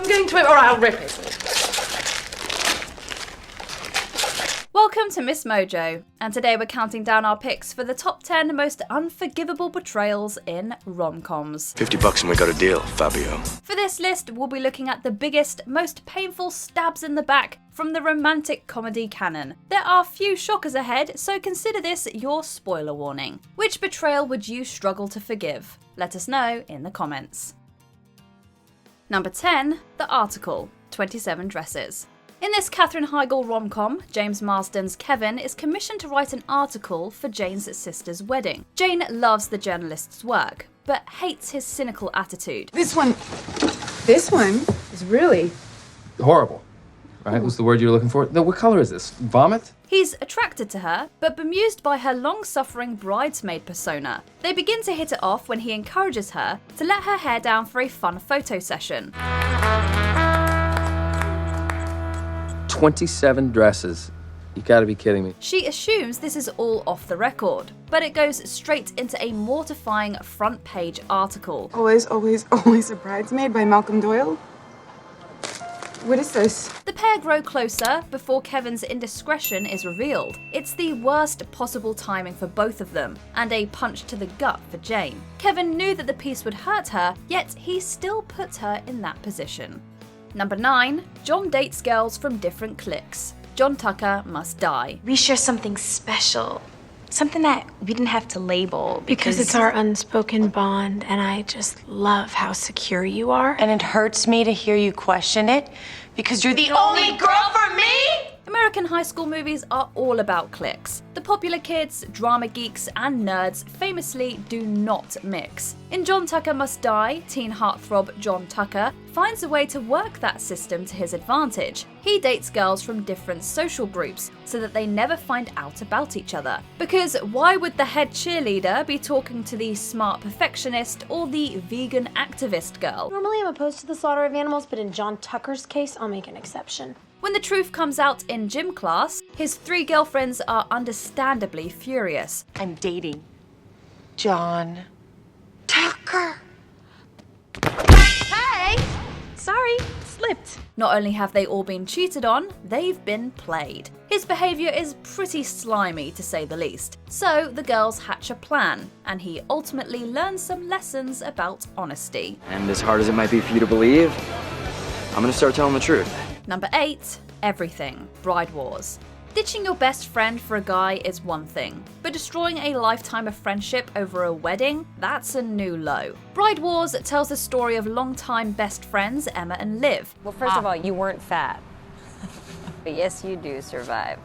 going to it or I'll rip it. Welcome to MsMojo, and today we're counting down our picks for the top 10 most unforgivable betrayals in rom-coms. $50 and we got a deal, Fabio. For this list, we'll be looking at the biggest, most painful stabs in the back from the romantic comedy canon. There are few shockers ahead, so consider this your spoiler warning. Which betrayal would you struggle to forgive? Let us know in the comments. Number 10, The Article, 27 Dresses. In this Katherine Heigl rom-com, James Marsden's Kevin is commissioned to write an article for Jane's sister's wedding. Jane loves the journalist's work, but hates his cynical attitude. This one is really horrible, right? Was the word you were looking for? No, what color is this? Vomit? He's attracted to her, but bemused by her long-suffering bridesmaid persona. They begin to hit it off when he encourages her to let her hair down for a fun photo session. 27 dresses. You gotta be kidding me. She assumes this is all off the record, but it goes straight into a mortifying front-page article. Always, always, always a bridesmaid by Malcolm Doyle. What is this? The pair grow closer before Kevin's indiscretion is revealed. It's the worst possible timing for both of them, and a punch to the gut for Jane. Kevin knew that the piece would hurt her, yet he still puts her in that position. Number 9, John dates girls from different cliques. John Tucker must die. We share something special. Something that we didn't have to label. Because it's our unspoken bond, and I just love how secure you are. And it hurts me to hear you question it, because you're the only girl for me! American high school movies are all about cliques. The popular kids, drama geeks, and nerds famously do not mix. In John Tucker Must Die, teen heartthrob John Tucker finds a way to work that system to his advantage. He dates girls from different social groups so that they never find out about each other. Because why would the head cheerleader be talking to the smart perfectionist or the vegan activist girl? Normally I'm opposed to the slaughter of animals, but in John Tucker's case, I'll make an exception. When the truth comes out in gym class, his 3 girlfriends are understandably furious. I'm dating John Tucker. Hey! Sorry, slipped. Not only have they all been cheated on, they've been played. His behaviour is pretty slimy, to say the least. So the girls hatch a plan, and he ultimately learns some lessons about honesty. And as hard as it might be for you to believe, I'm gonna start telling the truth. Number 8, Everything, Bride Wars. Ditching your best friend for a guy is one thing, but destroying a lifetime of friendship over a wedding, that's a new low. Bride Wars tells the story of longtime best friends Emma and Liv. Well, first of all, you weren't fat. But yes, you do survive.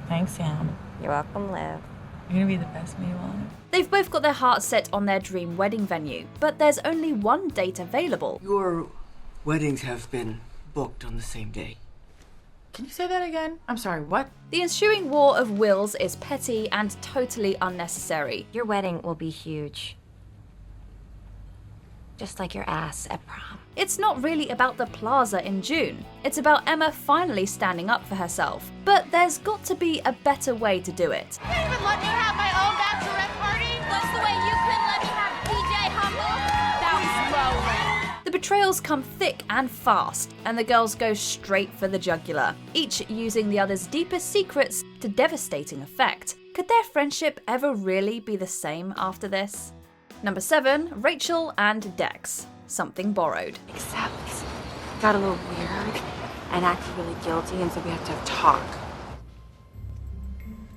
Thanks, Sam. You're welcome, Liv. You're gonna be the best meal on it. They've both got their hearts set on their dream wedding venue, but there's only one date available. Your weddings have been booked on the same day. Can you say that again? I'm sorry, what? The ensuing war of wills is petty and totally unnecessary. Your wedding will be huge. Just like your ass at prom. It's not really about the plaza in June. It's about Emma finally standing up for herself. But there's got to be a better way to do it. You can't even let me have my own bachelorette party? That's the way you couldn't let me have DJ Humble? That was rolling. The betrayals come thick and fast, and the girls go straight for the jugular, each using the other's deepest secrets to devastating effect. Could their friendship ever really be the same after this? Number 7, Rachel and Dex, Something Borrowed. Except, got a little weird and acted really guilty, and so we have to have talk.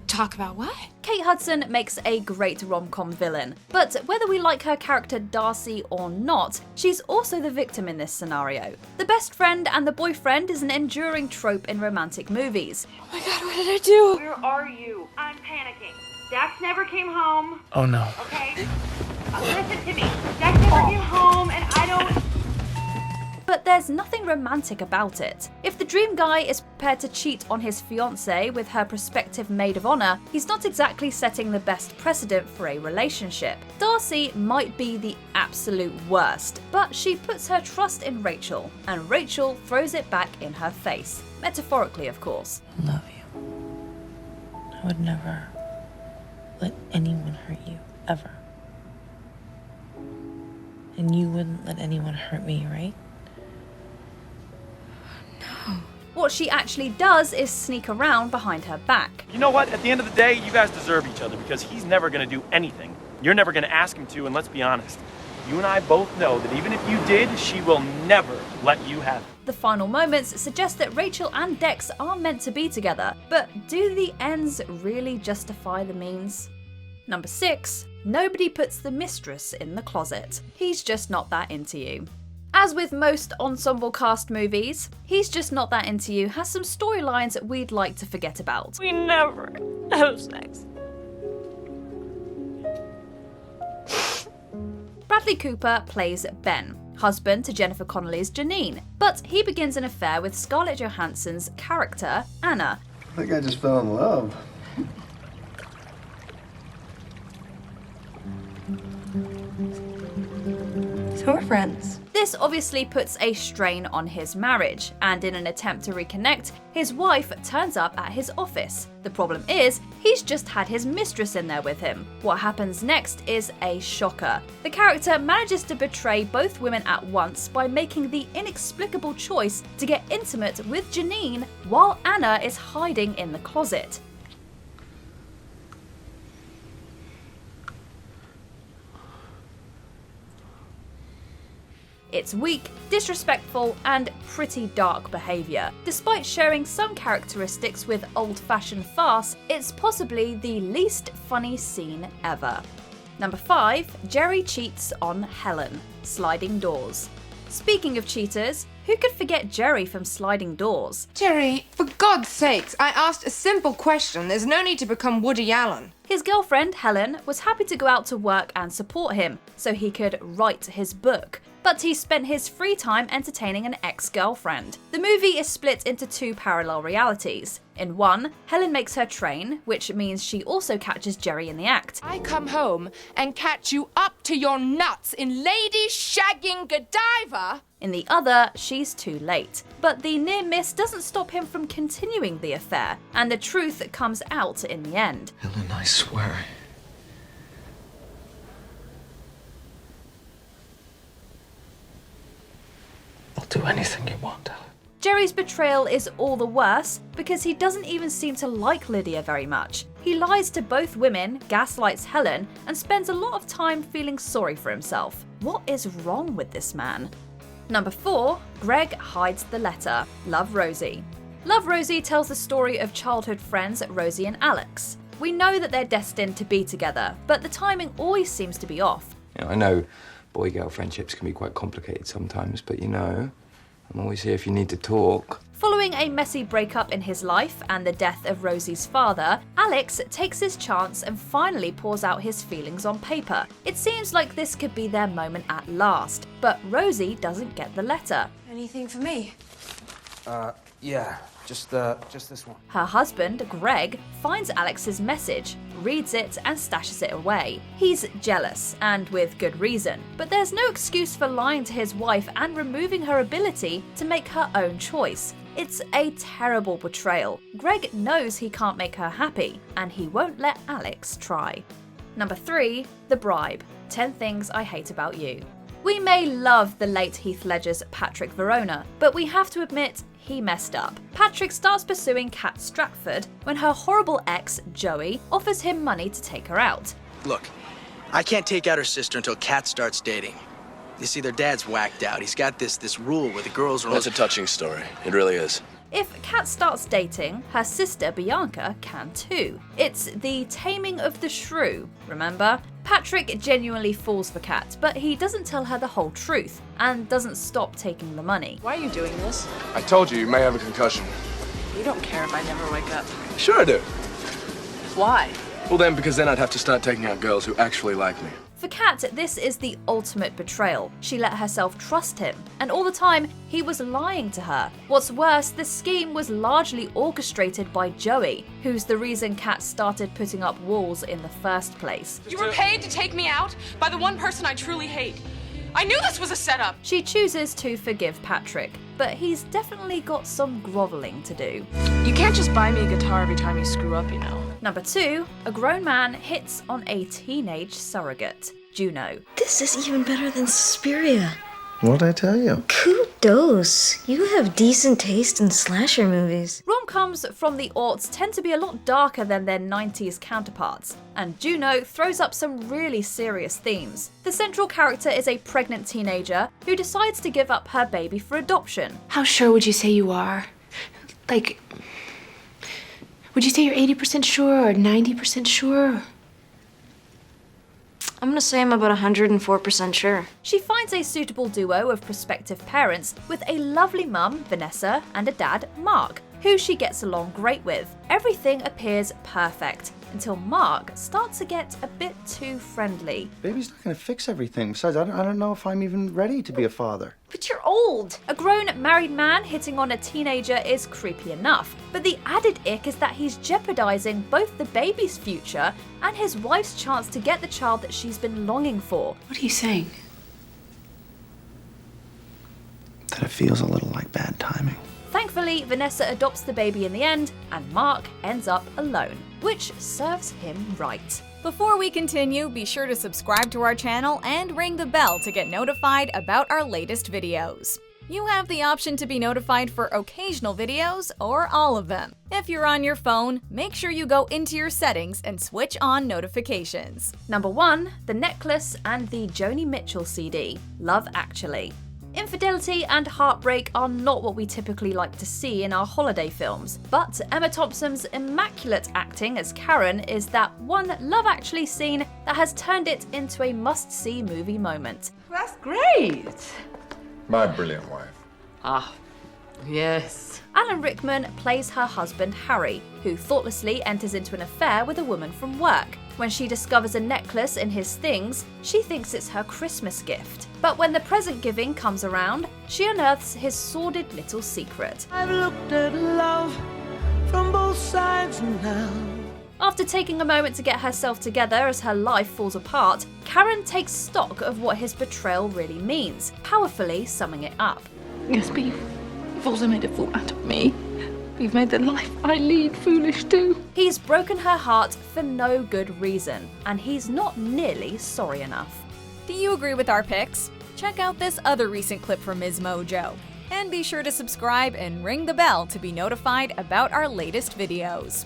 Talk about what? Kate Hudson makes a great rom-com villain, but whether we like her character Darcy or not, she's also the victim in this scenario. The best friend and the boyfriend is an enduring trope in romantic movies. Oh my god, what did I do? Where are you? I'm panicking. Dax never came home. Oh no. Okay? Listen to me. Dax never came home, and I don't... But there's nothing romantic about it. If the dream guy is prepared to cheat on his fiancée with her prospective maid of honor, he's not exactly setting the best precedent for a relationship. Darcy might be the absolute worst, but she puts her trust in Rachel, and Rachel throws it back in her face. Metaphorically, of course. I love you. I would never let anyone hurt you, ever. And you wouldn't let anyone hurt me, right? What she actually does is sneak around behind her back. You know what? At the end of the day, you guys deserve each other because he's never going to do anything. You're never going to ask him to, and let's be honest. You and I both know that even if you did, she will never let you have it. The final moments suggest that Rachel and Dex are meant to be together, but do the ends really justify the means? Number 6. Nobody puts the mistress in the closet. He's just not that into you. As with most ensemble cast movies, He's Just Not That Into You has some storylines we'd like to forget about. We never have sex. Bradley Cooper plays Ben, husband to Jennifer Connelly's Janine, but he begins an affair with Scarlett Johansson's character, Anna. I think I just fell in love. So we're friends. This obviously puts a strain on his marriage, and in an attempt to reconnect, his wife turns up at his office. The problem is, he's just had his mistress in there with him. What happens next is a shocker. The character manages to betray both women at once by making the inexplicable choice to get intimate with Janine while Anna is hiding in the closet. It's weak, disrespectful, and pretty dark behaviour. Despite sharing some characteristics with old-fashioned farce, it's possibly the least funny scene ever. Number 5. Jerry cheats on Helen. Sliding Doors. Speaking of cheaters, who could forget Jerry from Sliding Doors? Jerry, for God's sakes, I asked a simple question. There's no need to become Woody Allen. His girlfriend, Helen, was happy to go out to work and support him so he could write his book. But he spent his free time entertaining an ex-girlfriend. The movie is split into 2 parallel realities. In one, Helen makes her train, which means she also catches Jerry in the act. I come home and catch you up to your nuts in lady shagging Godiva. In the other, she's too late. But the near miss doesn't stop him from continuing the affair, and the truth comes out in the end. Helen, I swear. I'll do anything you want, Helen. Jerry's betrayal is all the worse because he doesn't even seem to like Lydia very much. He lies to both women, gaslights Helen, and spends a lot of time feeling sorry for himself. What is wrong with this man? Number 4. Greg hides the letter. Love, Rosie. Love, Rosie tells the story of childhood friends Rosie and Alex. We know that they're destined to be together, but the timing always seems to be off. I know boy-girl friendships can be quite complicated sometimes, but I'm always here if you need to talk. Following a messy breakup in his life and the death of Rosie's father, Alex takes his chance and finally pours out his feelings on paper. It seems like this could be their moment at last, but Rosie doesn't get the letter. Anything for me? Yeah, just this one. Her husband, Greg, finds Alex's message, reads it, and stashes it away. He's jealous, and with good reason, but there's no excuse for lying to his wife and removing her ability to make her own choice. It's a terrible betrayal. Greg knows he can't make her happy, and he won't let Alex try. Number 3. The Bribe. 10 Things I Hate About You. We may love the late Heath Ledger's Patrick Verona, but we have to admit he messed up. Patrick starts pursuing Kat Stratford when her horrible ex, Joey, offers him money to take her out. Look, I can't take out her sister until Kat starts dating. You see, their dad's whacked out. He's got this rule where the girls are... That's a touching story. It really is. If Kat starts dating, her sister Bianca can too. It's the taming of the shrew, remember? Patrick genuinely falls for Kat, but he doesn't tell her the whole truth and doesn't stop taking the money. Why are you doing this? I told you may have a concussion. You don't care if I never wake up. Sure I do. Why? Well then, because then I'd have to start taking out girls who actually like me. For Kat, this is the ultimate betrayal. She let herself trust him, and all the time, he was lying to her. What's worse, the scheme was largely orchestrated by Joey, who's the reason Kat started putting up walls in the first place. You were paid to take me out by the one person I truly hate. I knew this was a setup! She chooses to forgive Patrick, but he's definitely got some groveling to do. You can't just buy me a guitar every time you screw up, you know. Number 2, a grown man hits on a teenage surrogate. Juno. This is even better than Suspiria. What'd I tell you? Kudos. You have decent taste in slasher movies. Rom-coms from the aughts tend to be a lot darker than their 90s counterparts, and Juno throws up some really serious themes. The central character is a pregnant teenager who decides to give up her baby for adoption. How sure would you say you are? Like, would you say you're 80% sure or 90% sure? I'm gonna say I'm about 104% sure. She finds a suitable duo of prospective parents with a lovely mum, Vanessa, and a dad, Mark, who she gets along great with. Everything appears perfect until Mark starts to get a bit too friendly. Baby's not gonna fix everything. Besides, I don't know if I'm even ready to be a father. But you're old! A grown married man hitting on a teenager is creepy enough, but the added ick is that he's jeopardizing both the baby's future and his wife's chance to get the child that she's been longing for. What are you saying? That it feels a little like bad timing. Thankfully, Vanessa adopts the baby in the end, and Mark ends up alone, which serves him right. Before we continue, be sure to subscribe to our channel and ring the bell to get notified about our latest videos. You have the option to be notified for occasional videos or all of them. If you're on your phone, make sure you go into your settings and switch on notifications. Number 1, The Necklace and the Joni Mitchell CD, Love Actually. Infidelity and heartbreak are not what we typically like to see in our holiday films, but Emma Thompson's immaculate acting as Karen is that one Love Actually scene that has turned it into a must-see movie moment. That's great. My brilliant wife. Ah, yes. Alan Rickman plays her husband Harry, who thoughtlessly enters into an affair with a woman from work. When she discovers a necklace in his things, she thinks it's her Christmas gift. But when the present giving comes around, she unearths his sordid little secret. I've looked at love from both sides now. After taking a moment to get herself together as her life falls apart, Karen takes stock of what his betrayal really means, powerfully summing it up. Yes, but you've also made a fool out of me. You've made the life I lead foolish too. He's broken her heart for no good reason, and he's not nearly sorry enough. Do you agree with our picks? Check out this other recent clip from MsMojo. And be sure to subscribe and ring the bell to be notified about our latest videos.